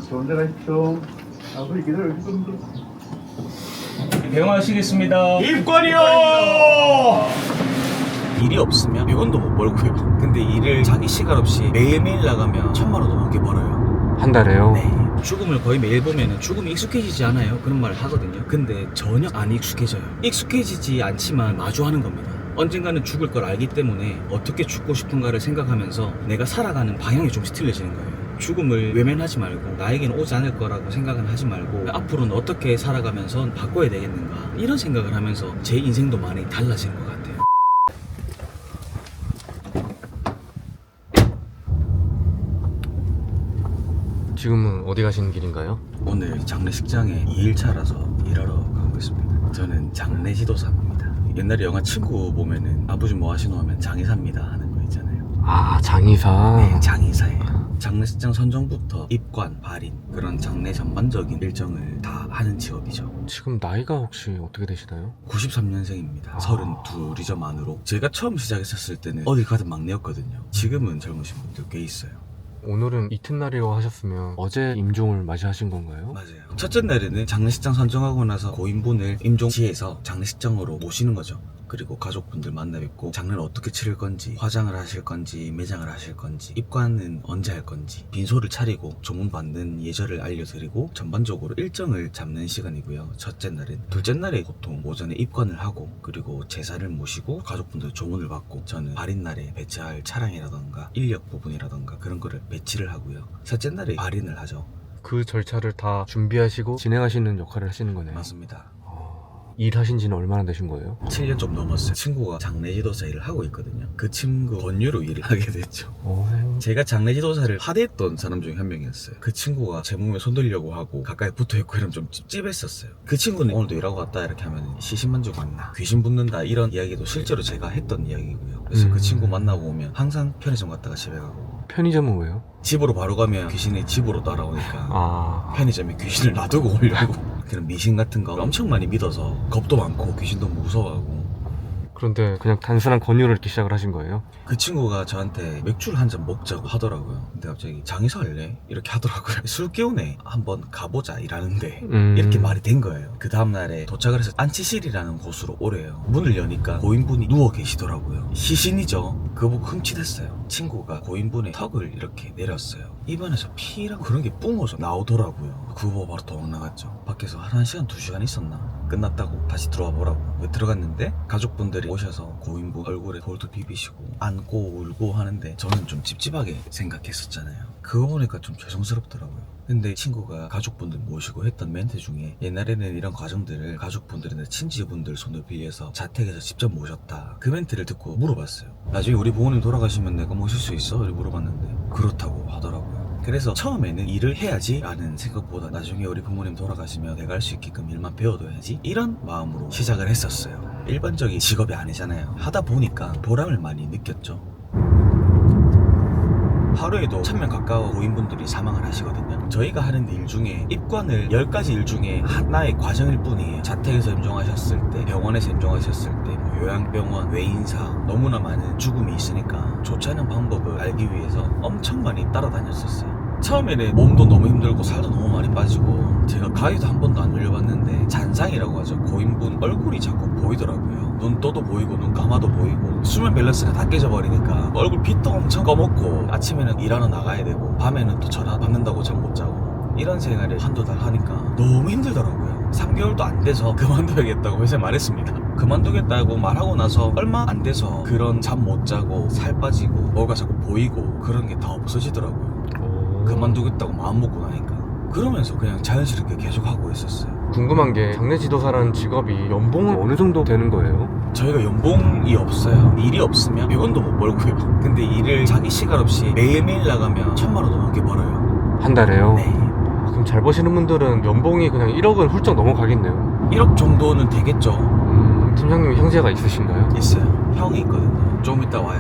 좋은 데 가십시오. 우리 기다려주실 겁니다. 배웅하시겠습니다. 입관이요! 일이 없으면 100원도 못 벌고요. 근데 일을 자기 시간 없이 매일매일 나가면 1000만 원도 넘게 벌어요. 한 달에요? 네. 죽음을 거의 매일 보면은 죽음이 익숙해지지 않아요? 그런 말을 하거든요. 근데 전혀 안 익숙해져요. 익숙해지지 않지만 마주하는 겁니다. 언젠가는 죽을 걸 알기 때문에 어떻게 죽고 싶은가를 생각하면서 내가 살아가는 방향이 좀씩 틀려지는 거예요. 죽음을 외면하지 말고 나에게는 오지 않을 거라고 생각은 하지 말고 앞으로는 어떻게 살아가면서 바꿔야 되겠는가 이런 생각을 하면서 제 인생도 많이 달라지는 것 같아요. 지금은 어디 가시는 길인가요? 오늘 장례식장에 2일차라서 일하러 가고 있습니다. 저는 장례지도사입니다. 옛날에 영화 친구 보면은 아버지 뭐 하시노 하면 장의사입니다 하는 거 있잖아요. 아, 장의사. 네, 장의사예요. 장례식장 선정부터 입관, 발인 그런 장례 전반적인 일정을 다 하는 직업이죠. 지금 나이가 혹시 어떻게 되시나요? 93년생입니다. 32이죠 만으로. 제가 처음 시작했었을 때는 어딜 가든 막내였거든요. 지금은 젊으신 분들 꽤 있어요. 오늘은 이튿날이라고 하셨으면 어제 임종을 맞이하신 건가요? 맞아요. 첫째 날에는 장례식장 선정하고 나서 고인분을 임종지에서 장례식장으로 모시는 거죠. 그리고 가족분들 만나 뵙고 장례를 어떻게 치를 건지, 화장을 하실 건지, 매장을 하실 건지, 입관은 언제 할 건지, 빈소를 차리고 조문 받는 예절을 알려드리고 전반적으로 일정을 잡는 시간이고요. 첫째 날은. 둘째 날에 보통 오전에 입관을 하고 그리고 제사를 모시고 가족분들 조문을 받고 저는 발인 날에 배치할 차량이라던가 인력 부분이라던가 그런 거를 배치를 하고요. 셋째 날에 발인을 하죠. 그 절차를 다 준비하시고 진행하시는 역할을 하시는 거네요. 맞습니다. 일하신 지는 얼마나 되신 거예요? 7년 좀 넘었어요. 친구가 장례지도사 일을 하고 있거든요. 그 친구 권유로 일을 하게 됐죠. 제가 장례지도사를 하대했던 사람 중에 한 명이었어요. 그 친구가 제 몸에 손들려고 하고 가까이 붙어있고 이러면 좀 찝찝했었어요. 그 친구는 오늘도 일하고 왔다 이렇게 하면 시신만 주고 왔나 귀신 붙는다 이런 이야기도 실제로 제가 했던 이야기고요. 그래서 그 친구 만나고 오면 항상 편의점 갔다가 집에 가고. 편의점은 왜요? 집으로 바로 가면 귀신이 집으로 따라오니까 편의점에 귀신을 놔두고 오려고. 그런 미신 같은 거 엄청 많이 믿어서 겁도 많고 귀신도 무서워하고. 그런데 그냥 단순한 권유를 이렇게 시작을 하신 거예요? 그 친구가 저한테 맥주를 한 잔 먹자고 하더라고요. 근데 갑자기 장의사 할래? 이렇게 하더라고요. 술 깨우네 한번 가보자 이라는데 이렇게 말이 된 거예요. 그 다음날에 도착을 해서 안치실이라는 곳으로 오래요. 문을 여니까 고인분이 누워 계시더라고요. 시신이죠. 그거 보고 흠칫했어요. 친구가 고인분의 턱을 이렇게 내렸어요. 입안에서 피랑 그런 게 뿜어져 나오더라고요. 그거 보고 바로 도망 나갔죠. 밖에서 한 1시간 2시간 있었나? 끝났다고 다시 들어와 보라고. 들어갔는데 가족분들이 오셔서 고인분 얼굴에 돌도 비비시고 안고 울고 하는데 저는 좀 찝찝하게 생각했었잖아요. 그거 보니까 좀 죄송스럽더라고요. 근데 친구가 가족분들 모시고 했던 멘트 중에 옛날에는 이런 과정들을 가족분들이나 친지분들 손을 빌려서 자택에서 직접 모셨다. 그 멘트를 듣고 물어봤어요. 나중에 우리 부모님 돌아가시면 내가 모실 수 있어? 이렇게 물어봤는데 그렇다고 하더라고요. 그래서 처음에는 일을 해야지 라는 생각보다 나중에 우리 부모님 돌아가시면 내가 할 수 있게끔 일만 배워둬야지 이런 마음으로 시작을 했었어요. 일반적인 직업이 아니잖아요. 하다 보니까 보람을 많이 느꼈죠. 하루에도 1000명 가까운 고인분들이 사망을 하시거든요. 저희가 하는 일 중에 입관을 10가지 일 중에 하나의 과정일 뿐이에요. 자택에서 임종하셨을 때, 병원에서 임종하셨을 때, 요양병원, 외인사 너무나 많은 죽음이 있으니까 좋지 않은 방법을 알기 위해서 엄청 많이 따라다녔었어요. 처음에는 몸도 너무 힘들고 살도 너무 많이 빠지고 제가 가위도 한 번도 안 눌려봤는데 잔상이라고 하죠. 고인분 얼굴이 자꾸 보이더라고요. 눈 떠도 보이고 눈 감아도 보이고 수면 밸런스가 다 깨져버리니까 얼굴 빛도 엄청 꺼먹고 아침에는 일하러 나가야 되고 밤에는 또 전화 받는다고 잠 못 자고 이런 생활을 한두 달 하니까 너무 힘들더라고요. 3개월도 안 돼서 그만둬야겠다고 회사에 말했습니다. 그만두겠다고 말하고 나서 얼마 안 돼서 그런 잠 못 자고 살 빠지고 뭐가 자꾸 보이고 그런 게 다 없어지더라고요. 그만두겠다고 마음 먹고 나니까. 그러면서 그냥 자연스럽게 계속 하고 있었어요. 궁금한 게 장례지도사라는 직업이 연봉은 어느 정도 되는 거예요? 저희가 연봉이 없어요. 일이 없으면 100원도 못 벌고요. 근데 일을 자기 시간 없이 매일매일 나가면 1000만 원도 넘게 벌어요. 한 달에요? 네. 그럼 잘 버시는 분들은 연봉이 그냥 1억은 훌쩍 넘어가겠네요. 1억 정도는 되겠죠. 팀장님 형제가 있으신가요? 있어요. 형이 있거든요. 좀 이따 와요.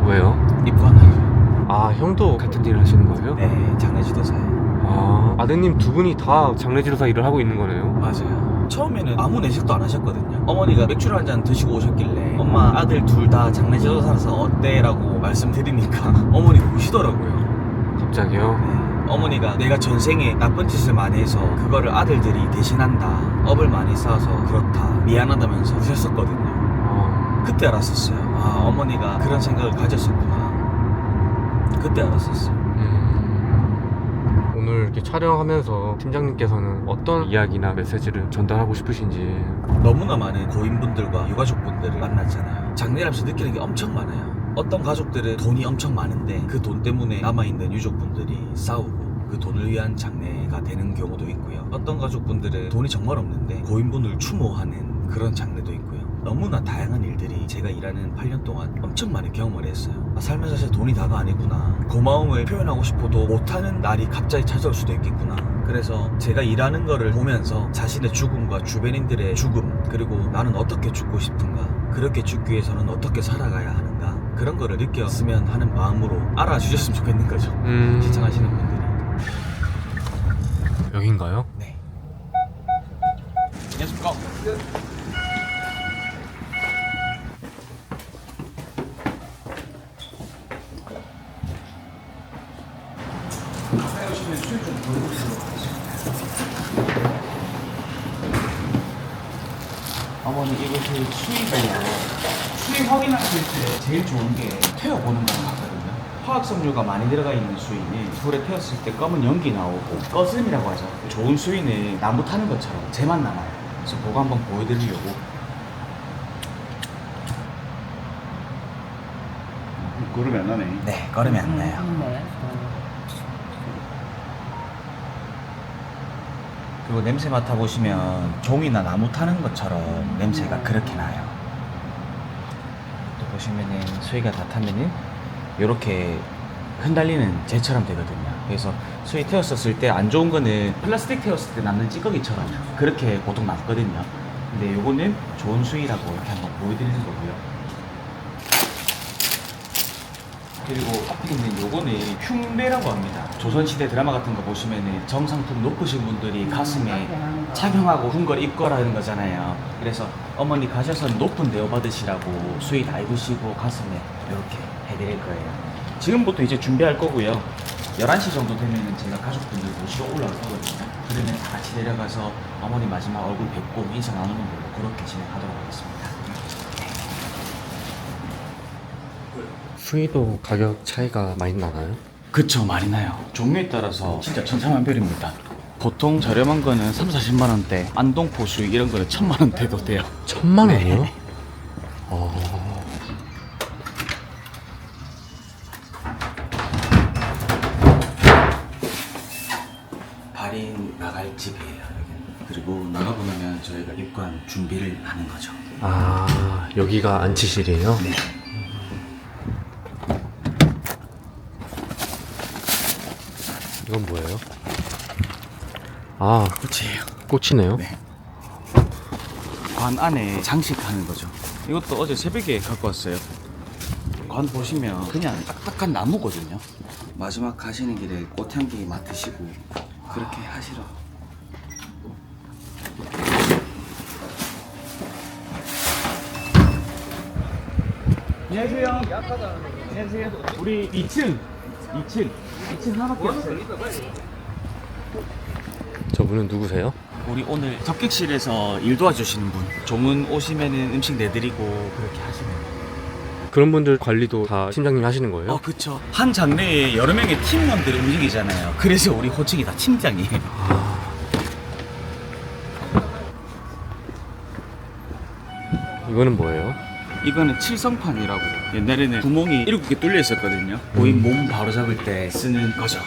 왜요? 입관하죠. 아, 형도 같은 일을 하시는 거예요? 네, 장례지도사예요. 아드님 두 분이 다 장례지도사 일을 하고 있는 거네요? 맞아요. 처음에는 아무 내색도 안 하셨거든요. 어머니가 맥주를 한 잔 드시고 오셨길래 엄마 아들 둘 다 장례지도사라서 어때? 라고 말씀드리니까 어머니 우시더라고요. 갑자기요? 네. 어머니가 내가 전생에 나쁜 짓을 많이 해서 그거를 아들들이 대신한다, 업을 많이 쌓아서 그렇다, 미안하다면서 우셨었거든요. 그때 알았었어요. 아, 어머니가 그런 생각을 가졌었구나. 그때 알았었어요. 오늘 이렇게 촬영하면서 팀장님께서는 어떤 이야기나 메시지를 전달하고 싶으신지. 너무나 많은 고인분들과 유가족분들을 만났잖아요. 장례하면서 느끼는 게 엄청 많아요. 어떤 가족들은 돈이 엄청 많은데 그 돈 때문에 남아있는 유족분들이 싸우고 그 돈을 위한 장례가 되는 경우도 있고요. 어떤 가족분들은 돈이 정말 없는데 고인분을 추모하는 그런 장례도 있고요. 너무나 다양한 일들이 제가 일하는 8년 동안 엄청 많이 경험을 했어요. 아, 삶에서 진짜 돈이 다가 아니구나. 고마움을 표현하고 싶어도 못하는 날이 갑자기 찾아올 수도 있겠구나. 그래서 제가 일하는 거를 보면서 자신의 죽음과 주변인들의 죽음, 그리고 나는 어떻게 죽고 싶은가, 그렇게 죽기 위해서는 어떻게 살아가야 하는가, 그런 거를 느꼈으면 하는 마음으로 알아주셨으면 좋겠는 거죠. 시청하시는 분들이. 여긴가요? 네. 안녕하십니까. 어머니 이것이 수입이에요. 수입 확인하실 때 제일 좋은 게 태워보는 거 같거든요. 화학섬유가 많이 들어가 있는 수인이 불에 태웠을 때 검은 연기 나오고 꺼슴이라고 하죠. 좋은 수인은 나무 타는 것처럼 재만 남아요. 그래서 그거 한번 보여드리려고. 걸음이 안 나네. 네, 걸음이 안 나요. 그리고 냄새 맡아보시면 종이나 나무 타는 것처럼 냄새가 그렇게 나요. 또 보시면은 수위가 다 타면은 이렇게 흔들리는 재처럼 되거든요. 그래서 수위 태웠었을 때 안 좋은 거는 플라스틱 태웠을 때 남는 찌꺼기처럼 그렇게 보통 남거든요. 근데 요거는 좋은 수위라고 이렇게 한번 보여드리는 거고요. 그리고 앞에 있는 요거는 흉배라고 합니다. 조선시대 드라마 같은 거 보시면은 정상품 높으신 분들이 가슴에 착용하고 흉걸 입거라는 거잖아요. 그래서 어머니 가셔서 높은 대우 받으시라고 수의 다 입으시고 가슴에 이렇게 해드릴 거예요. 지금부터 이제 준비할 거고요. 11시 정도 되면은 제가 가족분들 모시고 올라올 거거든요. 그러면 다 같이 내려가서 어머니 마지막 얼굴 뵙고 인사 나누는 걸로 그렇게 진행하도록 하겠습니다. 수위도 가격 차이가 많이 나나요? 그쵸, 많이 나요. 종류에 따라서 진짜 천차만별입니다. 보통 저렴한 거는 3, 40만 원대, 안동포수 이런 거는 1000만 원대도 돼요. 1000만 원이요? 네. 발인 나갈 집이에요, 여기는. 그리고 나가고 나면 저희가 입관 준비를 하는 거죠. 아, 여기가 안치실이에요? 네. 이건 뭐예요? 아, 꽃이에요. 꽃이네요? 네. 관 안에 장식하는 거죠. 이것도 어제 새벽에 갖고 왔어요. 관 보시면 그냥 딱딱한 나무거든요. 마지막 가시는 길에 꽃향기 맡으시고 그렇게 하시라. 안녕하세요. 안녕하세요. 우리 2층 하나밖에 없어요. 저분은 누구세요? 우리 오늘 접객실에서 일 도와주시는 분. 조문 오시면은 음식 내드리고 그렇게 하시면 돼요. 그런 분들 관리도 다 팀장님이 하시는 거예요? 그쵸. 한 장르에 여러 명의 팀원들이 움직이잖아요. 그래서 우리 호칭이 다 팀장이에요. 이거는 뭐예요? 이거는 칠성판이라고. 옛날에는 구멍이 7개 뚫려 있었거든요. 고인 몸 바로 잡을 때 쓰는 거죠.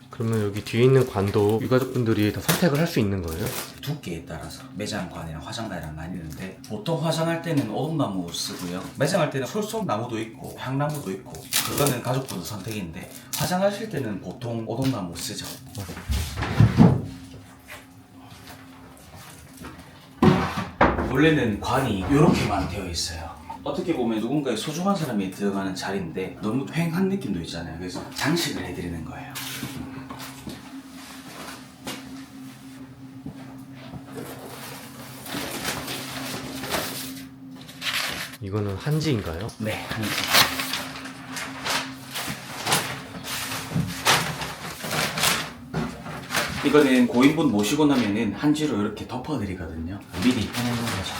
그러면 여기 뒤에 있는 관도 유가족분들이 다 선택을 할 수 있는 거예요? 두께에 따라서 매장관이랑 화장관이랑 나뉘는데 보통 화장할 때는 오동나무 쓰고요. 매장할 때는 솔솔나무도 있고 향나무도 있고 그거는 가족분들 선택인데 화장하실 때는 보통 오동나무 쓰죠. 원래는 관이 이렇게만 되어 있어요. 어떻게 보면 누군가의 소중한 사람이 들어가는 자리인데 너무 휑한 느낌도 있잖아요. 그래서 장식을 해드리는 거예요. 이거는 한지인가요? 네, 한지. 이거는 고인분 모시고 나면은 한지로 이렇게 덮어드리거든요. 미리 해놓는 거죠.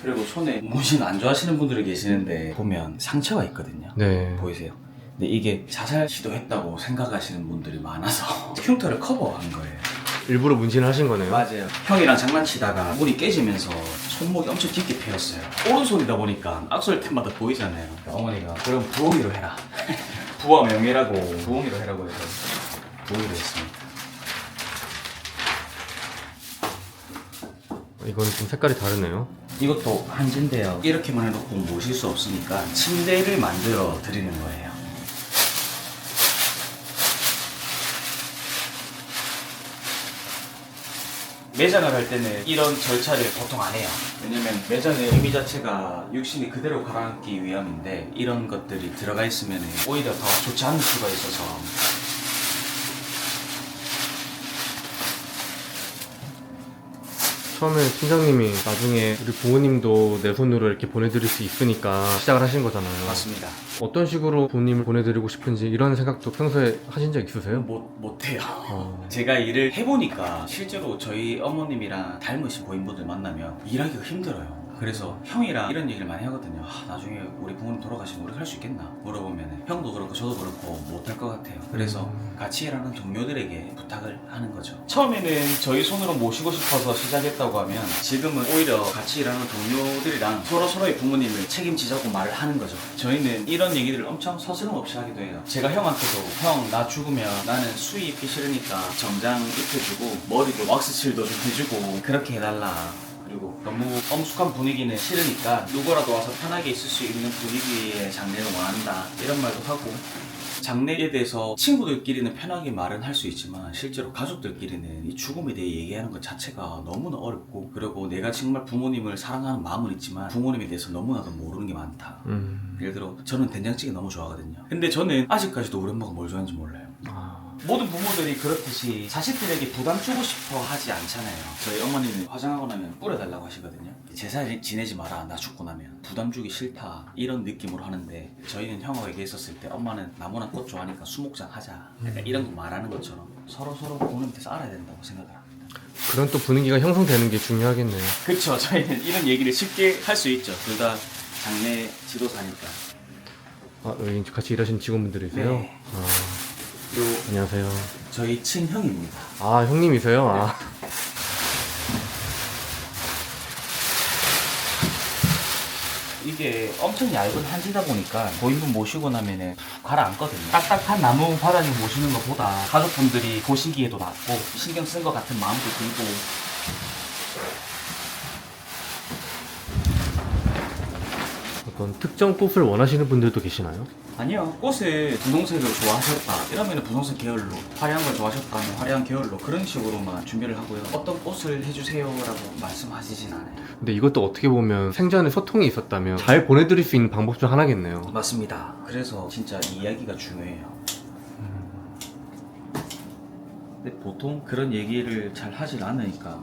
그리고 손에 문신 안 좋아하시는 분들이 계시는데 보면 상처가 있거든요. 네. 보이세요? 근데 이게 자살 시도했다고 생각하시는 분들이 많아서 흉터를 커버한 거예요. 일부러 문신을 하신 거네요. 맞아요. 형이랑 장난치다가 문이 깨지면서 손목이 엄청 깊게 패였어요. 오른손이다 보니까 악수할 때마다 보이잖아요. 어머니가 그럼 부엉이로 해라. 부와 명예라고 부엉이로 해라고 해서 부엉이로 했습니다. 이건 좀 색깔이 다르네요. 이것도 한지인데요. 이렇게만 해놓고 모실 수 없으니까 침대를 만들어 드리는 거예요. 매장을 할 때는 이런 절차를 보통 안 해요. 왜냐면 매장의 의미 자체가 육신이 그대로 가라앉기 위함인데 이런 것들이 들어가 있으면 오히려 더 좋지 않을 수가 있어서. 처음에 팀장님이 나중에 우리 부모님도 내 손으로 이렇게 보내드릴 수 있으니까 시작을 하신 거잖아요. 맞습니다. 어떤 식으로 부모님을 보내드리고 싶은지 이런 생각도 평소에 하신 적 있으세요? 못해요. 어. 제가 일을 해보니까 실제로 저희 어머님이랑 닮으신 고인분들 만나면 일하기가 힘들어요. 그래서 형이랑 이런 얘기를 많이 하거든요. 나중에 우리 부모님 돌아가시면 우리 할 수 있겠나 물어보면 형도 그렇고 저도 그렇고 못할 것 같아요. 그래서 같이 일하는 동료들에게 부탁을 하는 거죠. 처음에는 저희 손으로 모시고 싶어서 시작했다고 하면 지금은 오히려 같이 일하는 동료들이랑 서로의 부모님을 책임지자고 말을 하는 거죠. 저희는 이런 얘기들을 엄청 서스럼 없이 하기도 해요. 제가 형한테도 형 나 죽으면 나는 수의 입기 싫으니까 정장 입혀주고 머리도 왁스칠도 좀 해주고 그렇게 해달라. 그리고 너무 엄숙한 분위기는 싫으니까 누구라도 와서 편하게 있을 수 있는 분위기의 장례를 원한다 이런 말도 하고, 장례에 대해서 친구들끼리는 편하게 말은 할 수 있지만 실제로 가족들끼리는 이 죽음에 대해 얘기하는 것 자체가 너무나 어렵고, 그리고 내가 정말 부모님을 사랑하는 마음은 있지만 부모님에 대해서 너무나도 모르는 게 많다. 예를 들어 저는 된장찌개 너무 좋아하거든요. 근데 저는 아직까지도 우리 엄마가 뭘 좋아하는지 몰라요. 모든 부모들이 그렇듯이 자식들에게 부담 주고 싶어 하지 않잖아요. 저희 어머니는 화장하고 나면 뿌려달라고 하시거든요. 제사 지내지 마라, 나 죽고 나면 부담 주기 싫다 이런 느낌으로 하는데, 저희는 형하고 얘기했었을 때 엄마는 나무나 꽃 좋아하니까 수목장 하자 약간 이런 거 말하는 것처럼 서로 부모님께서 알아야 된다고 생각을 합니다. 그런 또 분위기가 형성되는 게 중요하겠네요. 그렇죠. 저희는 이런 얘기를 쉽게 할 수 있죠. 둘 다 장례 지도사니까. 여기 같이 일하시는 직원분들이세요? 네. 그리고 안녕하세요. 저희 친형입니다. 형님이세요? 이게 엄청 얇은 한지다 보니까 고인분 모시고 나면은 가라앉거든요. 딱딱한 나무 바닥에 모시는 것보다 가족분들이 보시기에도 낫고 신경 쓴 것 같은 마음도 들고. 어떤 특정 꽃을 원하시는 분들도 계시나요? 아니요, 꽃을 분홍색을 좋아하셨다 이러면 분홍색 계열로, 화려한 걸 좋아하셨다면 화려한 계열로 그런 식으로만 준비를 하고요. 어떤 꽃을 해주세요 라고 말씀하시진 않아요. 근데 이것도 어떻게 보면 생전에 소통이 있었다면 잘 보내드릴 수 있는 방법 중 하나겠네요. 맞습니다. 그래서 진짜 이 이야기가 중요해요. 근데 보통 그런 얘기를 잘 하질 않으니까.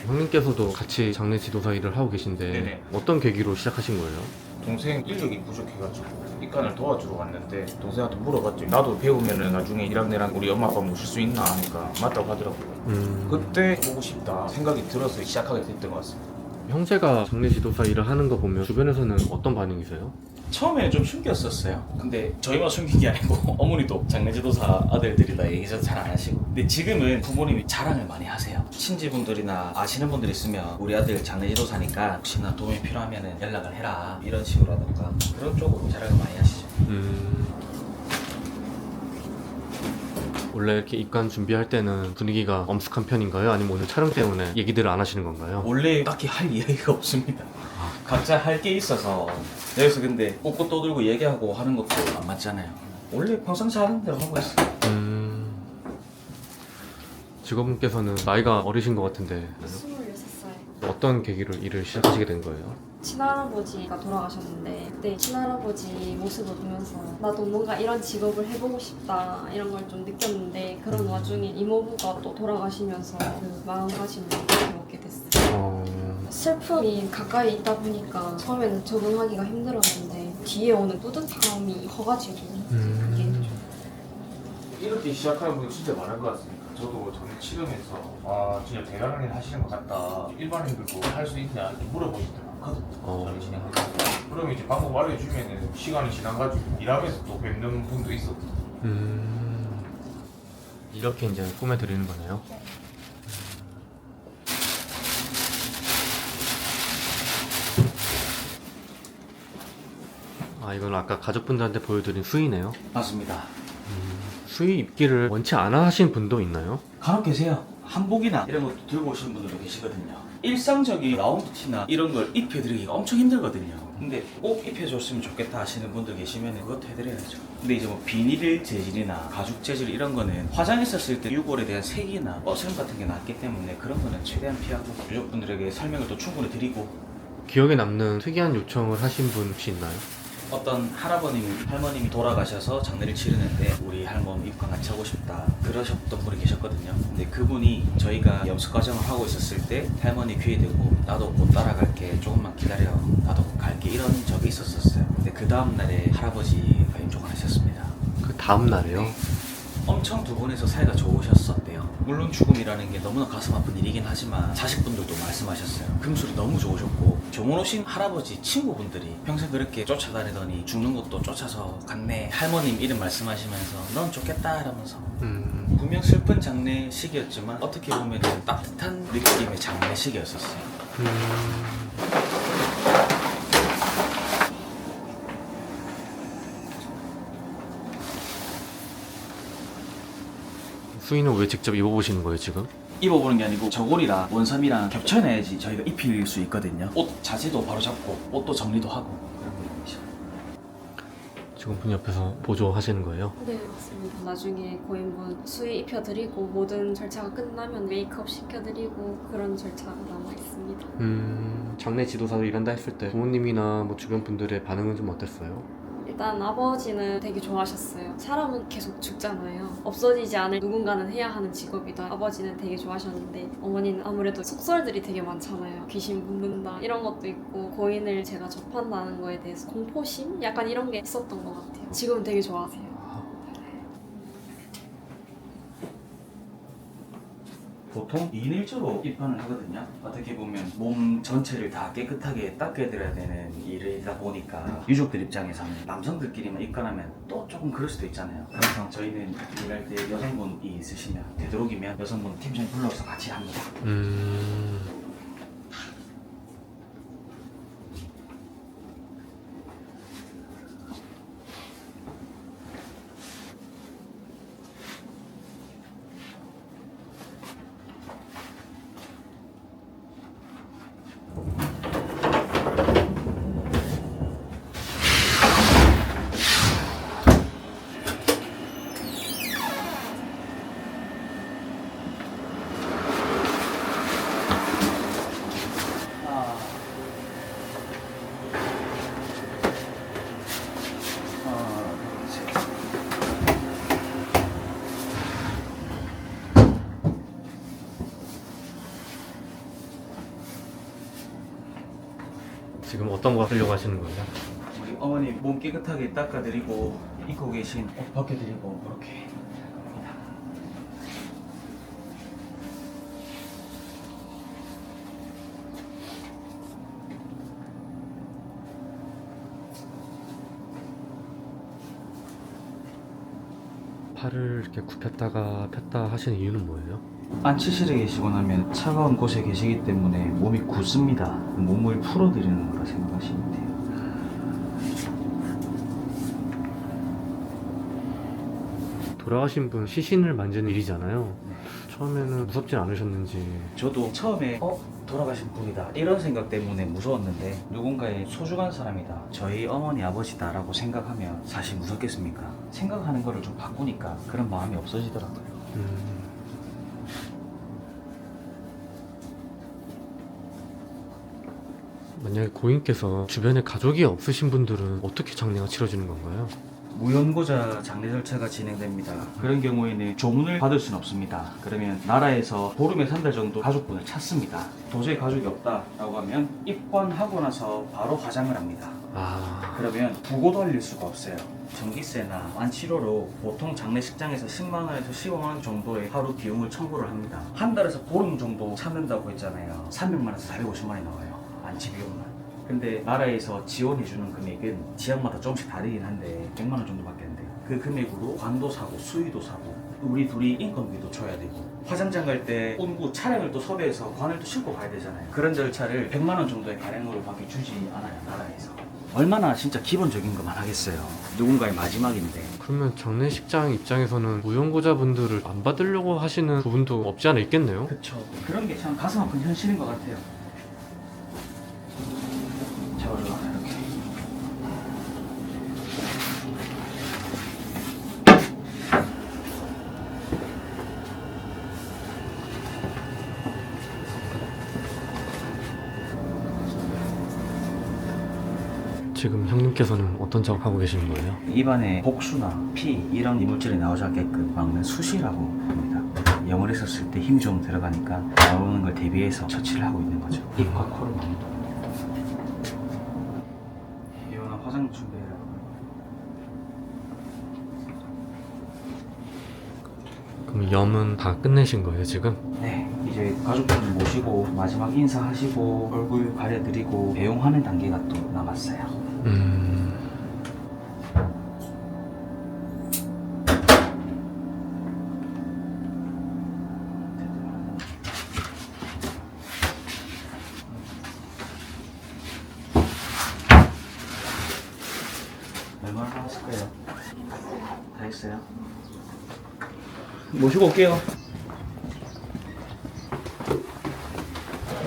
형님께서도 같이 장례 지도사 일을 하고 계신데 네네. 어떤 계기로 시작하신 거예요? 동생 인력이 부족해가지고 입간을 도와주러 왔는데 동생한테 물어봤죠. 나도 배우면은 나중에 일학년이랑 우리 엄마 아빠 모실 수 있나 하니까 맞다고 하더라고요. 그때 보고 싶다 생각이 들어서 시작하게 됐던 것 같습니다. 형제가 장례 지도사 일을 하는 거 보면 주변에서는 어떤 반응이세요? 처음에는 좀 숨겼었어요. 근데 저희만 숨긴 게 아니고 어머니도 장례지도사 아들들이다 얘기해서 잘 안 하시고, 근데 지금은 부모님이 자랑을 많이 하세요. 친지분들이나 아시는 분들 있으면 우리 아들 장례지도사니까 혹시나 도움이 필요하면 연락을 해라 이런 식으로 하던가 그런 쪽으로 자랑을 많이 하시죠. 원래 이렇게 입관 준비할 때는 분위기가 엄숙한 편인가요? 아니면 오늘 촬영 때문에 얘기들을 안 하시는 건가요? 원래 딱히 할 이야기가 없습니다. 각자 할 게 있어서. 여기서 근데 꽂고 떠들고 얘기하고 하는 것도 안 맞잖아요. 원래 평상시 하는 대로 하고 있어요. 직원분께서는 나이가 어리신 것 같은데 26살. 어떤 계기로 일을 시작하시게 된 거예요? 친할아버지가 돌아가셨는데 그때 친할아버지 모습을 보면서 나도 뭔가 이런 직업을 해보고 싶다 이런 걸 좀 느꼈는데 그런 와중에 이모부가 또 돌아가시면서 그 마음가짐을 먹게 됐어요. 슬픔이 가까이 있다 보니까 처음에는 적응하기가 힘들었는데 뒤에 오는 뿌듯함이 커가지고 이게 좀 이렇게 시작하는 분이 진짜 많을 것 같습니다. 저도 저는 치료면서 아 진짜 대단한 일 하시는 것 같다. 일반인들도 할 수 있냐 이렇게 물어보시더라고요. 저희 진행하면서. 그러면 이제 방법 알려주면은 시간이 지나가지고 일하면서 또 뵙는 분도 있었고. 이렇게 이제 꾸며드리는 거네요. 아, 이건 아까 가족분들한테 보여드린 수의네요. 맞습니다. 수의 입기를 원치 않아 하신 분도 있나요? 간혹 계세요. 한복이나 이런 것도 들고 오시는 분들도 계시거든요. 일상적인 라운드 티나 이런 걸 입혀드리기가 엄청 힘들거든요. 근데 꼭 입혀줬으면 좋겠다 하시는 분들 계시면 그것도 해드려야죠. 근데 이제 뭐 비닐 재질이나 가죽 재질 이런 거는 화장했었을 때 유골에 대한 색이나 뻐스름 같은 게 났기 때문에 그런 거는 최대한 피하고 유족분들에게 설명을 또 충분히 드리고. 기억에 남는 특이한 요청을 하신 분 혹시 있나요? 어떤 할머님이 돌아가셔서 장례를 치르는데 우리 할머니 입관 같이 하고 싶다 그러셨던 분이 계셨거든요. 근데 그분이 저희가 염수 과정을 하고 있었을 때 할머니 귀에 대고 나도 곧 따라갈게 조금만 기다려 나도 곧 갈게 이런 적이 있었어요. 근데 그 다음날에 할아버지가 임종을 하셨습니다. 그 다음 날에요? 엄청 두 분에서 사이가 좋으셨었대요. 물론 죽음이라는 게 너무나 가슴 아픈 일이긴 하지만 자식분들도 말씀하셨어요. 금술이 너무 좋으셨고 조문 오신 할아버지 친구분들이 평생 그렇게 쫓아다니더니 죽는 것도 쫓아서 갔네. 할머님 이름 말씀하시면서 넌 좋겠다 이러면서 분명 슬픈 장례식이었지만 어떻게 보면 따뜻한 느낌의 장례식이었었어요. 수의는 왜 직접 입어보시는 거예요 지금? 입어보는 게 아니고 저고리랑 원삼이랑 겹쳐놔야지 저희가 입힐 수 있거든요. 옷 자세도 바로 잡고 옷도 정리도 하고 그런 거죠. 직원분 옆에서 보조하시는 거예요? 네, 맞습니다. 나중에 고인분 수의 입혀드리고 모든 절차가 끝나면 메이크업 시켜드리고 그런 절차가 남아있습니다. 장례 지도사로 일한다 했을 때 부모님이나 뭐 주변 분들의 반응은 좀 어땠어요? 일단 아버지는 되게 좋아하셨어요. 사람은 계속 죽잖아요. 없어지지 않을 누군가는 해야 하는 직업이다. 아버지는 되게 좋아하셨는데 어머니는 아무래도 속설들이 되게 많잖아요. 귀신 붙는다 이런 것도 있고 고인을 제가 접한다는 거에 대해서 공포심? 약간 이런 게 있었던 것 같아요. 지금은 되게 좋아하세요. 보통 2인 1조로 입관을 하거든요. 어떻게 보면 몸 전체를 다 깨끗하게 닦여드려야 되는 일이다 보니까 유족들 입장에서는 남성들끼리만 입관하면 또 조금 그럴 수도 있잖아요. 그래서 저희는 일할 때 여성분이 있으시면 되도록이면 여성분 팀장이 불러서 같이 합니다. 지금 어떤 거 하려고 하시는 거예요? 우리 어머니 몸 깨끗하게 닦아드리고 입고 계신 옷 벗겨드리고 그렇게 합니다. 팔을 이렇게 굽혔다가 폈다 하시는 이유는 뭐예요? 안치실에 계시고 나면 차가운 곳에 계시기 때문에 몸이 굳습니다. 몸을 풀어드리는 거라 생각하시면 돼요. 돌아가신 분 시신을 만지는 일이잖아요. 처음에는 무섭진 않으셨는지. 저도 처음에 돌아가신 분이다 이런 생각 때문에 무서웠는데 누군가의 소중한 사람이다 저희 어머니 아버지다 라고 생각하면 사실 무섭겠습니까? 생각하는 거를 좀 바꾸니까 그런 마음이 없어지더라고요. 만약에 고인께서 주변에 가족이 없으신 분들은 어떻게 장례가 치러지는 건가요? 무연고자 장례 절차가 진행됩니다. 그런 경우에는 조문을 받을 수는 없습니다. 그러면 나라에서 보름에서 한 달 정도 가족분을 찾습니다. 도저히 가족이 없다라고 하면 입건하고 나서 바로 화장을 합니다. 아, 그러면 부고도 알릴 수가 없어요. 전기세나 완치료로 보통 장례식장에서 10만 원에서 15만 원 정도의 하루 비용을 청구를 합니다. 한 달에서 보름 정도 참는다고 했잖아요. 300만 원에서 450만 원이 나와요. 완치 비용만. 근데 나라에서 지원해주는 금액은 지역마다 조금씩 다르긴 한데 100만 원 정도밖에 안 돼요. 그 금액으로 관도 사고 수의도 사고 우리 둘이 인건비도 줘야 되고 화장장 갈 때 온구 차량을 또 섭외해서 관을 또 싣고 가야 되잖아요. 그런 절차를 100만 원 정도의 가량으로 밖에 주지 않아요, 나라에서. 얼마나 진짜 기본적인 것만 하겠어요. 누군가의 마지막인데. 그러면 장례식장 입장에서는 무연고자분들을 안 받으려고 하시는 부분도 없지 않아 있겠네요? 그쵸. 그런 게 참 가슴 아픈 현실인 것 같아요. 자, 올라와 이렇게. 지금 형님께서는 어떤 작업하고 계시는 거예요? 입안에 복수나 피 이런 이물질이 나오지 않게끔 막는 수시라고 합니다. 영어를 썼을 때 힘이 좀 들어가니까 나오는 걸 대비해서 처치를 하고 있는 거죠. 입과 코를 막는 겁니다. 이거는 화장 준비해라. 그럼 염은 다 끝내신 거예요 지금? 네, 이제 가족분들 모시고 마지막 인사하시고 얼굴 가려드리고 배웅하는 단계가 또 남았어요. 얼마나 남았을까요? 다 했어요? 모시고 올게요.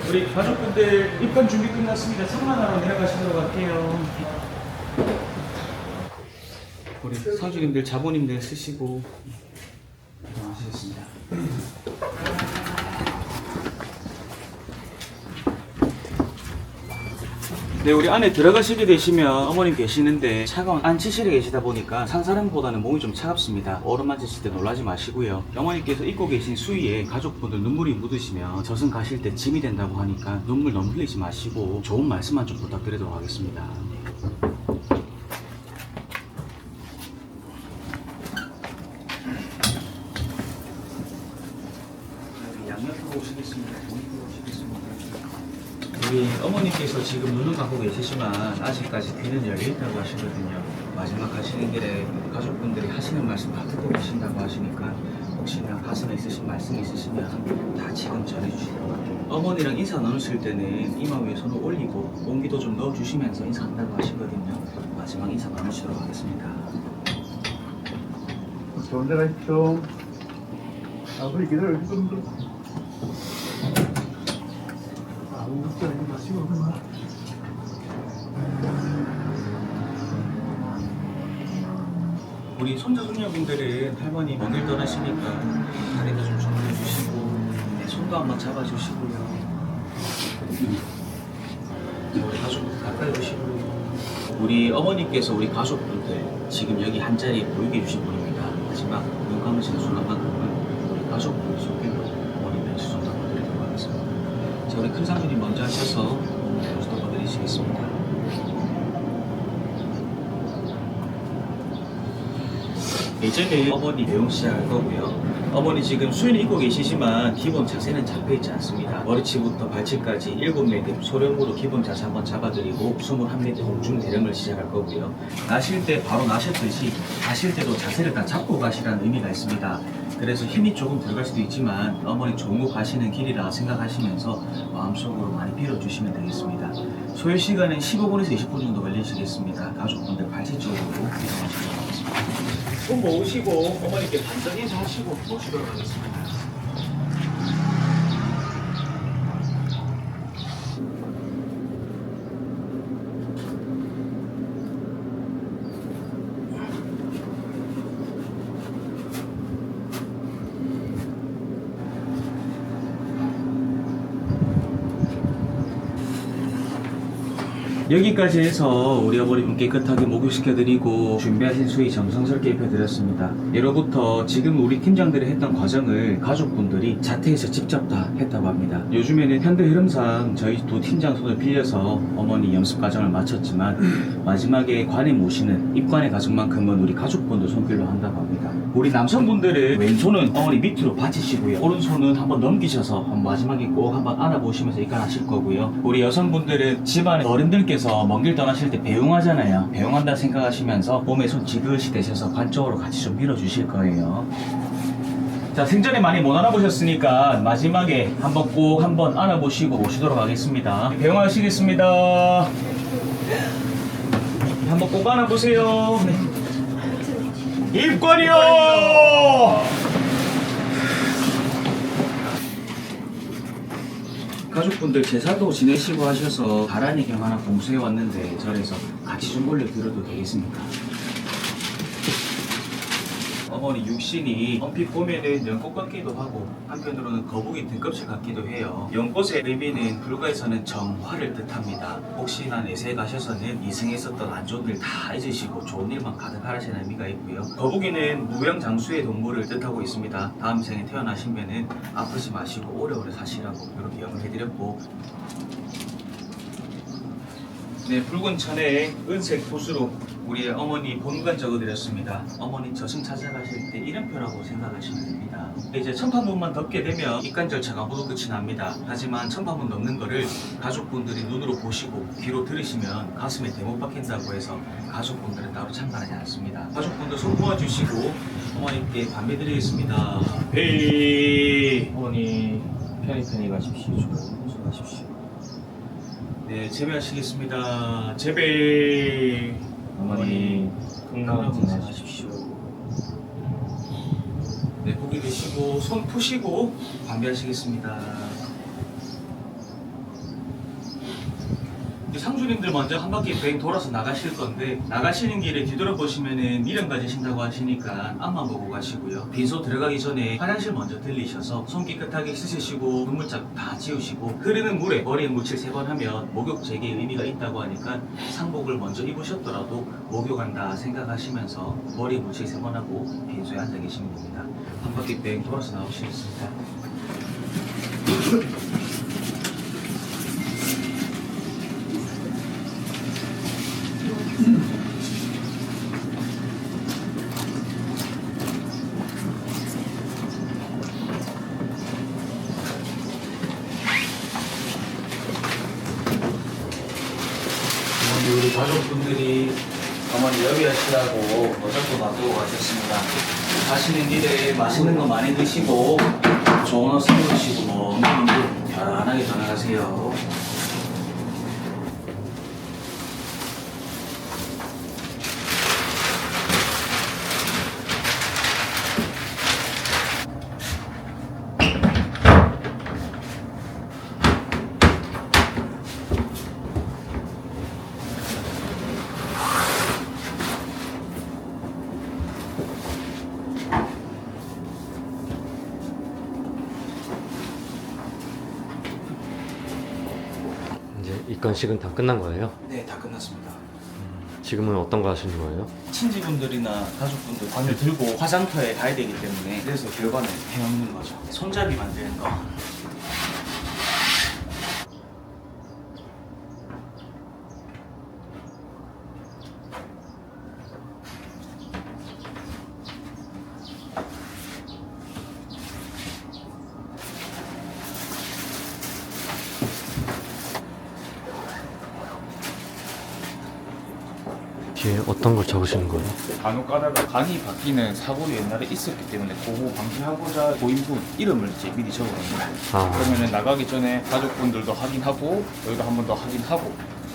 우리 가족분들 입관 준비 끝났습니다. 상만하러 내려가시도록 할게요. 우리 사주님들 자모님들 쓰시고 하시겠습니다. 네, 우리 안에 들어가시게 되시면 어머님 계시는데 차가운 안치실에 계시다 보니까 산 사람보다는 몸이 좀 차갑습니다. 얼음 만지실 때 놀라지 마시고요. 어머니께서 입고 계신 수의에 가족분들 눈물이 묻으시면 저승 가실 때 짐이 된다고 하니까 눈물 너무 흘리지 마시고 좋은 말씀만 좀 부탁드리도록 하겠습니다. 양옆으로 오시겠습니다. 양옆으로 오시겠습니다. 우리 어머니께서 지금 눈은 감고 계시지만 아직까지 귀는 열려있다고 하시거든요. 마지막 가시는 길에 가족분들이 하시는 말씀 다 듣고 계신다고 하시니까 혹시나 가슴에 있으신 말씀 있으시면 다 지금 전해주시도록 할게요. 어머니랑 인사 나누실 때는 이마 위에 손을 올리고 온기도 좀 넣어주시면서 인사한다고 하시거든요. 마지막 인사 나누시도록 하겠습니다. 좋은 데 가십시오. 아버지 기다려주세요. 웃자지 마시고 그만. 우리 손자 손녀분들은 할머니 먼 길 떠나시니까 다리도 좀 정리해주시고 네, 손도 한번 잡아주시고요. 우리 가족들 가까이 오시고요. 우리 어머니께서 우리 가족분들 지금 여기 한 자리에 보이게 해주신 분입니다. 마지막 눈 감으시는 순간만큼은 우리 가족분들 손길로 어머니 멘트 좀 덮어드리도록 하겠습니다. 자, 우리 큰 상준이 먼저 하셔서 멘트 덮어드리시겠습니다. 이제는 어머니 배웅 시작할 거고요. 어머니 지금 수인을 입고 계시지만 기본 자세는 잡혀있지 않습니다. 머리치부터 발치까지 7매듭 소령으로 기본 자세 한번 잡아드리고 21매듭 공중 대령을 시작할 거고요. 나실 때 바로 나셨듯이 가실 때도 자세를 다 잡고 가시라는 의미가 있습니다. 그래서 힘이 조금 들어갈 수도 있지만 어머니 좋은 곳 가시는 길이라 생각하시면서 마음속으로 많이 빌어주시면 되겠습니다. 소요 시간은 15분에서 20분 정도 걸리시겠습니다. 가족분들 발치 쪽으로 이동하시도록 하겠습니다. 손 모으시고 어머니께 반전 인사하시고 모시도록 하겠습니다. 여기까지 해서 우리 어머님 깨끗하게 목욕시켜드리고 준비하신 수위 정성스럽게 입혀드렸습니다. 예로부터 지금 우리 팀장들이 했던 과정을 가족분들이 자택에서 직접 다 했다고 합니다. 요즘에는 현대 흐름상 저희 두 팀장 손을 빌려서 어머니 염습 과정을 마쳤지만 마지막에 관에 모시는 입관의 과정만큼은 우리 가족분들 손길로 한다고 합니다. 우리 남성분들은 왼손은 어머니 밑으로 받치시고요. 오른손은 한번 넘기셔서 마지막에 꼭 한번 안아보시면서 입관하실 거고요. 우리 여성분들은 집안에 어른들께서 먼 길 떠나실 때 배웅하잖아요. 배웅한다 생각하시면서 몸에 손 지그시 대셔서 관 쪽으로 같이 좀 밀어주실 거예요. 자, 생전에 많이 못 안아보셨으니까 마지막에 한번 안아보시고 모시도록 하겠습니다. 배웅하시겠습니다. 한번 꼭 안아보세요. 네. 입관이요! 가족분들 제사도 지내시고 하셔서 가란이 경 하나 공수해 왔는데 절에서 같이 좀 올려드려도 되겠습니까? 어머니 육신이 얼핏 보면은 연꽃 같기도 하고 한편으로는 거북이 등껍질 같기도 해요. 연꽃의 의미는 불가에서는 정화를 뜻합니다. 혹시나 내세에 가셔서는 이승에 있었던 안 좋은 일 다 잊으시고 좋은 일만 가득하라는 의미가 있고요. 거북이는 무병장수의 동물을 뜻하고 있습니다. 다음 생에 태어나시면은 아프지 마시고 오래오래 사시라고 이렇게 영을 해드렸고, 네, 붉은 천에 은색 붓으로 우리 어머니 본관 적어드렸습니다. 어머니 저승 찾아가실 때 이름표라고 생각하시면 됩니다. 이제 천판문만 덮게 되면 입관 절차가 모두 끝이 납니다. 하지만 천판문 넘는 거를 가족분들이 눈으로 보시고 귀로 들으시면 가슴에 대못 박힌다고 해서 가족분들은 따로 참관하지 않습니다. 가족분들 손 모아주시고 어머니께 반배드리겠습니다. 베이 어머니 편히 가십시오. 수고하십시오. 네, 재배하시겠습니다. 재배. 어머니 건강하십시오. 네, 고기 드시고 손 푸시고 반배하시겠습니다. 상주님들 먼저 한 바퀴 비행 돌아서 나가실 건데 나가시는 길에 뒤돌아보시면은 미련 가지신다고 하시니까 앞만 보고 가시고요. 빈소 들어가기 전에 화장실 먼저 들리셔서 손 깨끗하게 씻으시고 눈물자국 다 지우시고 흐르는 물에 머리에 묻힐 3번 하면 목욕 제기의 의미가 있다고 하니까 상복을 먼저 입으셨더라도 목욕한다 생각하시면서 머리에 묻힐 3번 하고 빈소에 앉아 계시면 됩니다. 한 바퀴 비행 돌아서 나오시겠습니다. 우리 가족분들이 어머니 여비하시라고 어장도 놔두고 가셨습니다. 가시는 길에 맛있는 거 많이 드시고 좋은 옷 입으시고 어머님도 편안하게 전화가세요. 이제 입관식은 다 끝난 거예요? 네, 다 끝났습니다. 지금은 어떤 거 하시는 거예요? 친지분들이나 가족분들 관을 들고 화장터에 가야 되기 때문에 그래서 결과는 해놓는 거죠. 손잡이 만드는 거. 뒤에 어떤 걸 적으시는 거예요? 간혹 가다가 간이 바뀌는 사고도 옛날에 있었기 때문에 그거 방지하고자 고인분 이름을 이제 미리 적어놓는 거예요. 아. 그러면은 나가기 전에 가족분들도 확인하고 여기도 한 번 더 확인하고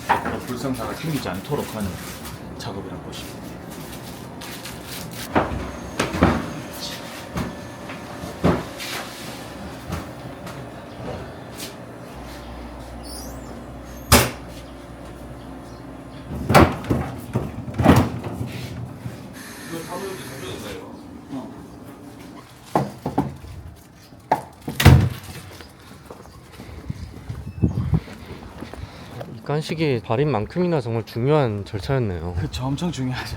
앞으로 불상사가 생기지 않도록 하는 작업이라고 보시면 돼요. 이거 사무용지 던져도 돼요. 입간식이 발인만큼이나 정말 중요한 절차였네요. 그쵸, 엄청 중요하죠.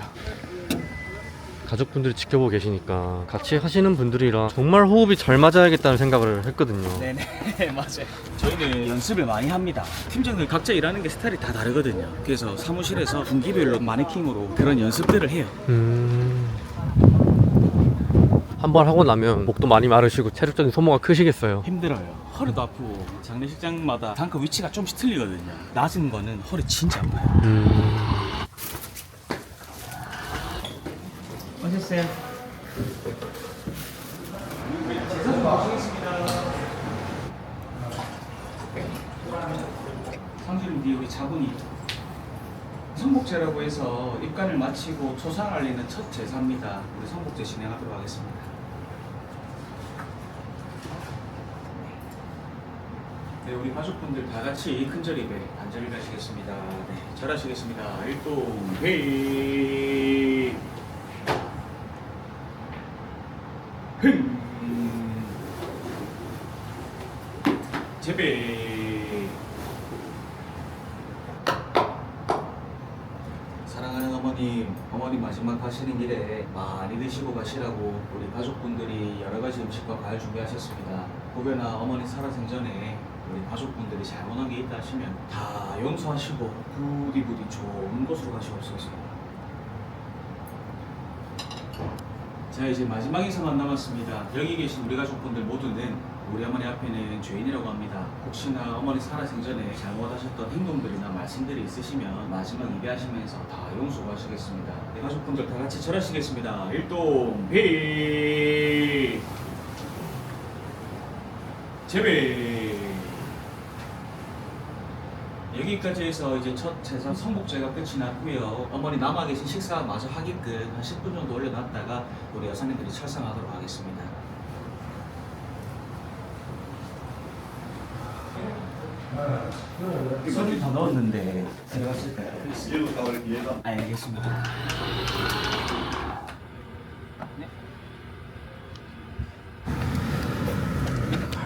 가족분들이 지켜보고 계시니까 같이 하시는 분들이랑 정말 호흡이 잘 맞아야겠다는 생각을 했거든요. 네네 맞아요. 저희는 연습을 많이 합니다. 팀장들 각자 일하는 게 스타일이 다 다르거든요. 그래서 사무실에서 분기별로 마네킹으로 그런 연습들을 해요. 한 번 하고 나면 목도 많이 마르시고 체력적인 소모가 크시겠어요. 힘들어요. 허리도 아프고 장례식장마다 단커 위치가 좀씩 틀리거든요. 낮은 거는 허리 진짜 아파요. 오셨어요. 상주님 우리 자분이 성복제라고 해서 입간을 마치고 초상을 알리는 첫 제사입니다. 우리 성복제 진행하도록 하겠습니다. 네, 우리 가족분들 다 같이 큰절입에 반절을 가시겠습니다. 네, 절하시겠습니다. 일동회 재배. 사랑하는 어머님 마지막 가시는 길에 많이 드시고 가시라고 우리 가족분들이 여러 가지 음식과 과일 준비하셨습니다. 혹여나 어머니 살아생전에 우리 가족분들이 잘못한 게 있다 하시면 다 용서하시고 부디 좋은 곳으로 가시옵소서. 자, 이제 마지막 인사만 남았습니다. 여기 계신 우리 가족분들 모두는 우리 어머니 앞에는 죄인이라고 합니다. 혹시나 어머니 살아생전에 잘못하셨던 행동들이나 말씀들이 있으시면 마지막 예배하시면서 다 용서하시겠습니다. 네, 가족분들 다 같이 절하시겠습니다. 일동배 재배. 여기까지 해서 이제 첫 제사 성복제가 끝이 났고요. 어머니 남아 계신 식사 마저 하게끔 한 10분 정도 올려놨다가 우리 여사님들이 철상하도록 하겠습니다. 소주 다 넣었는데 들어갔을까요? 알겠습니다.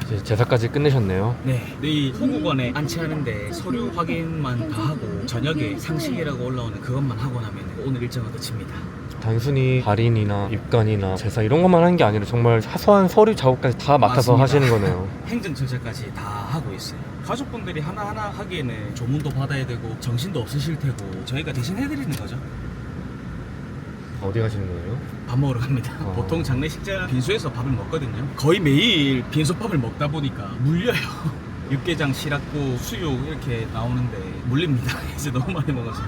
이제 제사까지 끝내셨네요. 네, 내일 호국원에 안치하는데 서류 확인만 다 하고 저녁에 상식이라고 올라오는 그것만 하고 나면 오늘 일정은 끝입니다. 단순히 발인이나 입간이나 제사 이런 것만 하는 게 아니라 정말 사소한 서류 작업까지 다 맡아서 맞습니다. 하시는 거네요. 행정 절차까지 다 하고 있어요. 가족분들이 하나하나 하기에는 조문도 받아야 되고 정신도 없으실 테고 저희가 대신 해드리는 거죠. 어디 가시는 거예요? 밥 먹으러 갑니다. 보통 장례식장 빈소에서 밥을 먹거든요. 거의 매일 빈소밥을 먹다 보니까 물려요. 육개장, 시락국, 수육 이렇게 나오는데 물립니다. 이제 너무 많이 먹어서.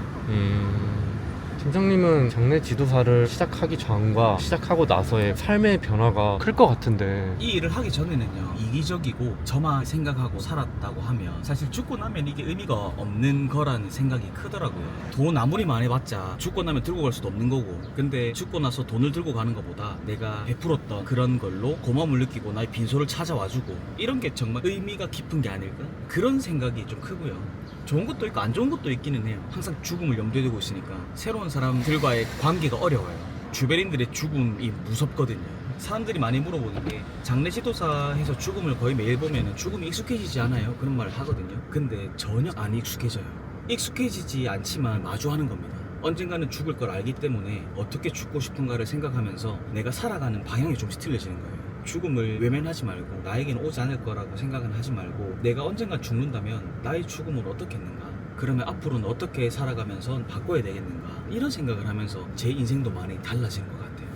팀장님은 장례 지도사를 시작하기 전과 시작하고 나서의 삶의 변화가 클 것 같은데 이 일을 하기 전에는요 이기적이고 저만 생각하고 살았다고 하면 사실 죽고 나면 이게 의미가 없는 거라는 생각이 크더라고요. 돈 아무리 많이 받자 죽고 나면 들고 갈 수도 없는 거고, 근데 죽고 나서 돈을 들고 가는 것보다 내가 베풀었던 그런 걸로 고마움을 느끼고 나의 빈소를 찾아와주고 이런 게 정말 의미가 깊은 게 아닐까, 그런 생각이 좀 크고요. 좋은 것도 있고 안 좋은 것도 있기는 해요. 항상 죽음을 염두에 두고 있으니까 새로운 사람들과의 관계가 어려워요. 주변인들의 죽음이 무섭거든요. 사람들이 많이 물어보는 게 장례 지도사에서 죽음을 거의 매일 보면 죽음이 익숙해지지 않아요? 그런 말을 하거든요. 근데 전혀 안 익숙해져요. 익숙해지지 않지만 마주하는 겁니다. 언젠가는 죽을 걸 알기 때문에 어떻게 죽고 싶은가를 생각하면서 내가 살아가는 방향이 좀씩 틀려지는 거예요. 죽음을 외면하지 말고 나에게는 오지 않을 거라고 생각은 하지 말고 내가 언젠가 죽는다면 나의 죽음을 어떻게 했는가, 그러면 앞으로는 어떻게 살아가면서 바꿔야 되겠는가, 이런 생각을 하면서 제 인생도 많이 달라진 것 같아요.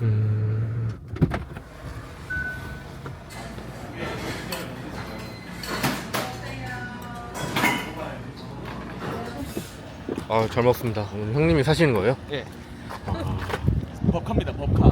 아, 잘 먹습니다. 오늘 형님이 사시는 거예요? 예. 법카입니다, 법카.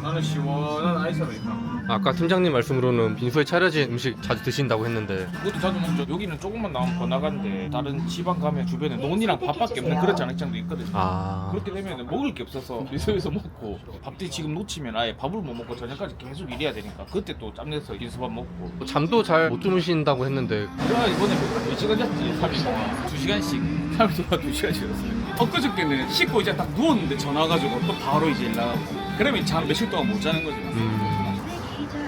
나는 시원한 아이스 아메리카노. 아까 팀장님 말씀으로는 빈소에 차려진 음식 자주 드신다고 했는데 그것도 자주 먹죠. 여기는 조금만 나오면 번화가인데 다른 지방 가면 주변에 논이랑 밥밖에 없는 그런 장례식장도 있거든요. 그렇게 되면 먹을 게 없어서 빈소에서 먹고, 밥도 지금 놓치면 아예 밥을 못 먹고 저녁까지 계속 일해야 되니까 그때 또 짬내서 빈소밥 먹고. 잠도 잘 못 주무신다고 했는데 그래야 이번에 몇 시간 잤지? 3일 동안 2시간씩 3일 동안 2시간 잤어요. 엊그저께는 씻고 이제 딱 누웠는데 전화 와가지고 또 바로 이제 일 나가고, 그러면 잠 며칠 동안 못 자는 거지.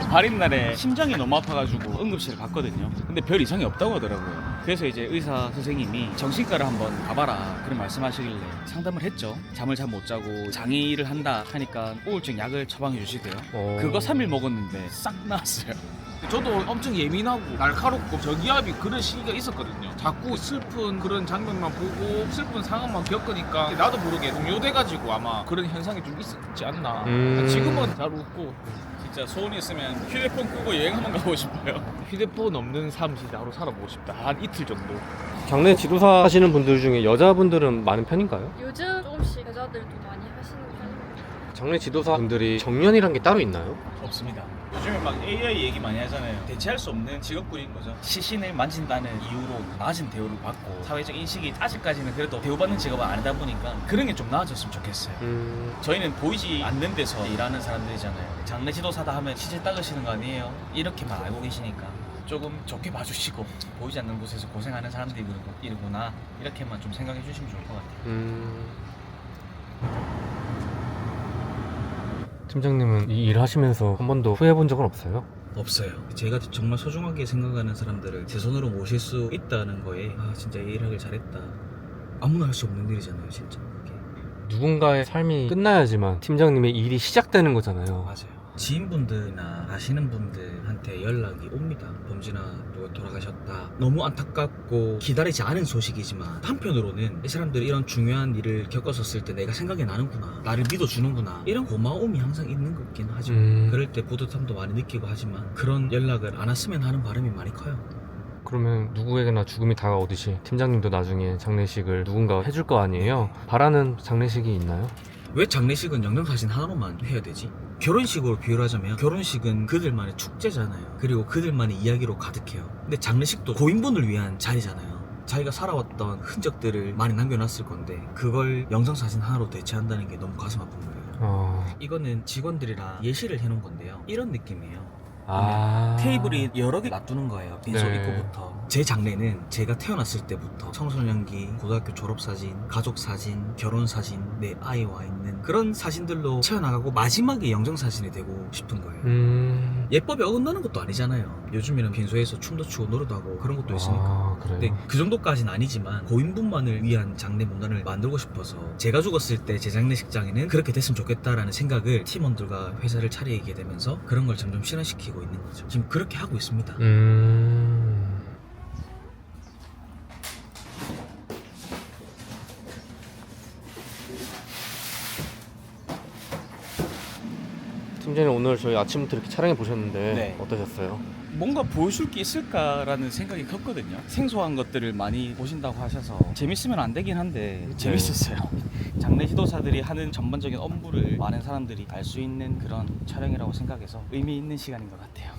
발인 날에 심장이 너무 아파가지고 응급실을 갔거든요. 근데 별 이상이 없다고 하더라고요. 그래서 이제 의사 선생님이 정신과를 한번 가봐라 그런 말씀하시길래 상담을 했죠. 잠을 잘 못 자고 장의를 한다 하니까 우울증 약을 처방해 주시대요. 그거 3일 먹었는데 싹 나았어요. 저도 엄청 예민하고 날카롭고 저기압이 그런 시기가 있었거든요. 자꾸 슬픈 그런 장면만 보고 슬픈 상황만 겪으니까 나도 모르게 동요돼가지고 아마 그런 현상이 좀 있었지 않나. 지금은 잘 웃고 진짜 소원이 있으면 휴대폰 끄고 여행 한번 가고 싶어요. 휴대폰 없는 삶 진짜 하루 살아보고 싶다. 한 이틀 정도. 장례 지도사 하시는 분들 중에 여자분들은 많은 편인가요? 요즘 조금씩 여자들도 많이 하시는 편입니다. 장례 지도사 분들이 정년이란 게 따로 있나요? 없습니다. 요즘에 막 AI 얘기 많이 하잖아요. 대체할 수 없는 직업군인 거죠. 시신을 만진다는 이유로 낮은 대우를 받고 사회적 인식이 아직까지는 그래도 대우받는 직업은 아니다 보니까 그런 게 좀 나아졌으면 좋겠어요. 저희는 보이지 않는 데서 일하는 사람들이잖아요. 장례 지도사다 하면 시체 닦으시는 거 아니에요? 이렇게만 알고 계시니까 조금 좋게 봐주시고 보이지 않는 곳에서 고생하는 사람들이구나 이렇게만 좀 생각해 주시면 좋을 것 같아요. 팀장님은 이 일 하시면서 한 번도 후회해 본 적은 없어요? 없어요. 제가 정말 소중하게 생각하는 사람들을 제 손으로 모실 수 있다는 거에 진짜 이 일하길 잘했다. 아무나 할 수 없는 일이잖아요, 진짜. 그게. 누군가의 삶이 끝나야지만 팀장님의 일이 시작되는 거잖아요. 맞아요. 지인분들이나 아시는 분들한테 연락이 옵니다. 범진아 누가 돌아가셨다. 너무 안타깝고 기다리지 않은 소식이지만 한편으로는 이 사람들이 이런 중요한 일을 겪었었을 때 내가 생각이 나는구나, 나를 믿어주는구나, 이런 고마움이 항상 있는 것 같긴 하죠. 그럴 때 뿌듯함도 많이 느끼고 하지만 그런 연락을 안 왔으면 하는 바람이 많이 커요. 그러면 누구에게나 죽음이 다가오듯이 팀장님도 나중에 장례식을 누군가 해줄 거 아니에요? 바라는 장례식이 있나요? 왜 장례식은 영상사진 하나로만 해야 되지? 결혼식으로 비유를 하자면 결혼식은 그들만의 축제잖아요. 그리고 그들만의 이야기로 가득해요. 근데 장례식도 고인분을 위한 자리잖아요. 자기가 살아왔던 흔적들을 많이 남겨놨을 건데 그걸 영상사진 하나로 대체한다는 게 너무 가슴 아픈 거예요. 이거는 직원들이랑 예시를 해놓은 건데요. 이런 느낌이에요. 테이블이 여러 개 놔두는 거예요. 빈소 네. 입구부터. 제 장례는 제가 태어났을 때부터 청소년기, 고등학교 졸업사진, 가족사진, 결혼사진, 내 아이와 있는 그런 사진들로 채워나가고 마지막에 영정사진이 되고 싶은 거예요. 예법에 어긋나는 것도 아니잖아요. 요즘에는 빈소에서 춤도 추고 노래도 하고 그런 것도 있으니까. 그래요? 근데 그 정도까지는 아니지만 고인분만을 위한 장례 문화를 만들고 싶어서 제가 죽었을 때 제 장례식장에는 그렇게 됐으면 좋겠다라는 생각을 팀원들과 회사를 차리게 되면서 그런 걸 점점 실현시키고 있는 거죠. 지금 그렇게 하고 있습니다. 팀장님 오늘 저희 아침부터 이렇게 촬영해 보셨는데 네. 어떠셨어요? 뭔가 보여줄 게 있을까라는 생각이 컸거든요. 생소한 것들을 많이 보신다고 하셔서 재밌으면 안 되긴 한데 재밌었어요. 장례 지도사들이 하는 전반적인 업무를 많은 사람들이 알 수 있는 그런 촬영이라고 생각해서 의미 있는 시간인 것 같아요.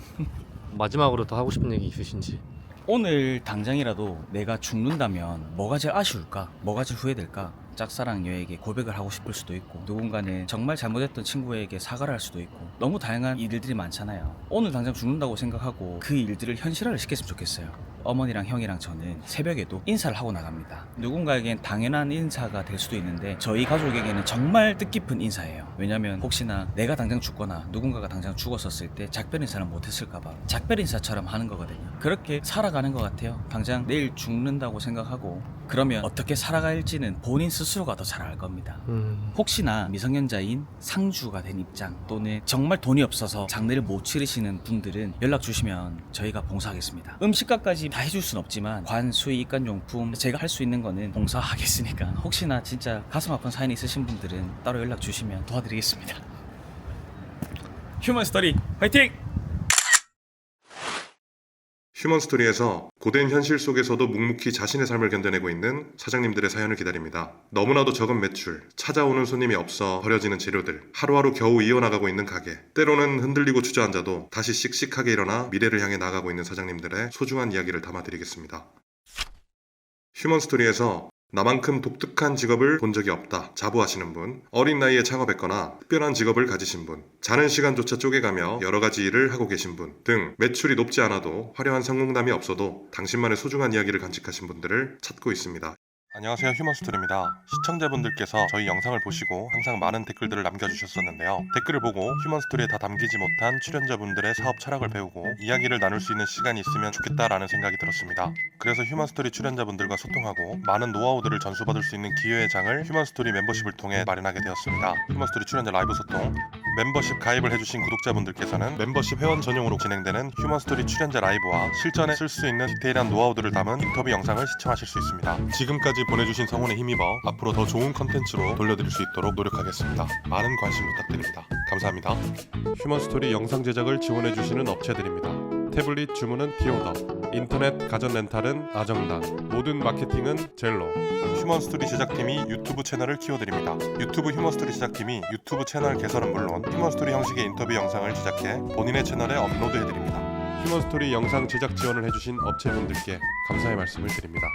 마지막으로 더 하고 싶은 얘기 있으신지? 오늘 당장이라도 내가 죽는다면 뭐가 제일 아쉬울까? 뭐가 제일 후회될까? 짝사랑 여에게 고백을 하고 싶을 수도 있고 누군가는 정말 잘못했던 친구에게 사과를 할 수도 있고 너무 다양한 일들이 많잖아요. 오늘 당장 죽는다고 생각하고 그 일들을 현실화를 시켰으면 좋겠어요. 어머니랑 형이랑 저는 새벽에도 인사를 하고 나갑니다. 누군가에겐 당연한 인사가 될 수도 있는데 저희 가족에게는 정말 뜻깊은 인사예요. 왜냐면 혹시나 내가 당장 죽거나 누군가가 당장 죽었었을 때 작별 인사를 못했을까봐 작별 인사처럼 하는 거거든요. 그렇게 살아가는 것 같아요. 당장 내일 죽는다고 생각하고 그러면 어떻게 살아갈지는 본인 스스로가 더 잘 알 겁니다. 혹시나 미성년자인 상주가 된 입장 또는 정말 돈이 없어서 장례를 못 치르시는 분들은 연락 주시면 저희가 봉사하겠습니다. 음식값까지 다 해줄 순 없지만 관수의 입간용품 제가 할 수 있는 거는 봉사하겠으니까 혹시나 진짜 가슴 아픈 사연이 있으신 분들은 따로 연락 주시면 도와드리겠습니다. 휴먼 스토리 화이팅! 휴먼스토리에서 고된 현실 속에서도 묵묵히 자신의 삶을 견뎌내고 있는 사장님들의 사연을 기다립니다. 너무나도 적은 매출, 찾아오는 손님이 없어 버려지는 재료들, 하루하루 겨우 이어나가고 있는 가게, 때로는 흔들리고 주저앉아도 다시 씩씩하게 일어나 미래를 향해 나가고 있는 사장님들의 소중한 이야기를 담아드리겠습니다. 휴먼스토리에서 나만큼 독특한 직업을 본 적이 없다 자부하시는 분, 어린 나이에 창업했거나 특별한 직업을 가지신 분, 자는 시간조차 쪼개가며 여러 가지 일을 하고 계신 분 등 매출이 높지 않아도 화려한 성공담이 없어도 당신만의 소중한 이야기를 간직하신 분들을 찾고 있습니다. 안녕하세요, 휴먼스토리입니다. 시청자분들께서 저희 영상을 보시고 항상 많은 댓글들을 남겨주셨었는데요. 댓글을 보고 휴먼스토리에 다 담기지 못한 출연자분들의 사업 철학을 배우고 이야기를 나눌 수 있는 시간이 있으면 좋겠다라는 생각이 들었습니다. 그래서 휴먼스토리 출연자분들과 소통하고 많은 노하우들을 전수받을 수 있는 기회의 장을 휴먼스토리 멤버십을 통해 마련하게 되었습니다. 휴먼스토리 출연자 라이브 소통, 멤버십 가입을 해주신 구독자분들께서는 멤버십 회원 전용으로 진행되는 휴먼스토리 출연자 라이브와 실전에 쓸 수 있는 디테일한 노하우들을 담은 인터뷰 영상을 시청하실 수 있습니다. 지금까지 보내주신 성원에 힘입어 앞으로 더 좋은 컨텐츠로 돌려드릴 수 있도록 노력하겠습니다. 많은 관심 부탁드립니다. 감사합니다. 휴먼스토리 영상 제작을 지원해주시는 업체들입니다. 태블릿 주문은 티오더, 인터넷 가전 렌탈은 아정당, 모든 마케팅은 젤로. 휴먼스토리 제작팀이 유튜브 채널을 키워드립니다. 유튜브 휴먼스토리 제작팀이 유튜브 채널 개설은 물론 휴먼스토리 형식의 인터뷰 영상을 제작해 본인의 채널에 업로드해드립니다. 휴먼스토리 영상 제작 지원을 해주신 업체분들께 감사의 말씀을 드립니다.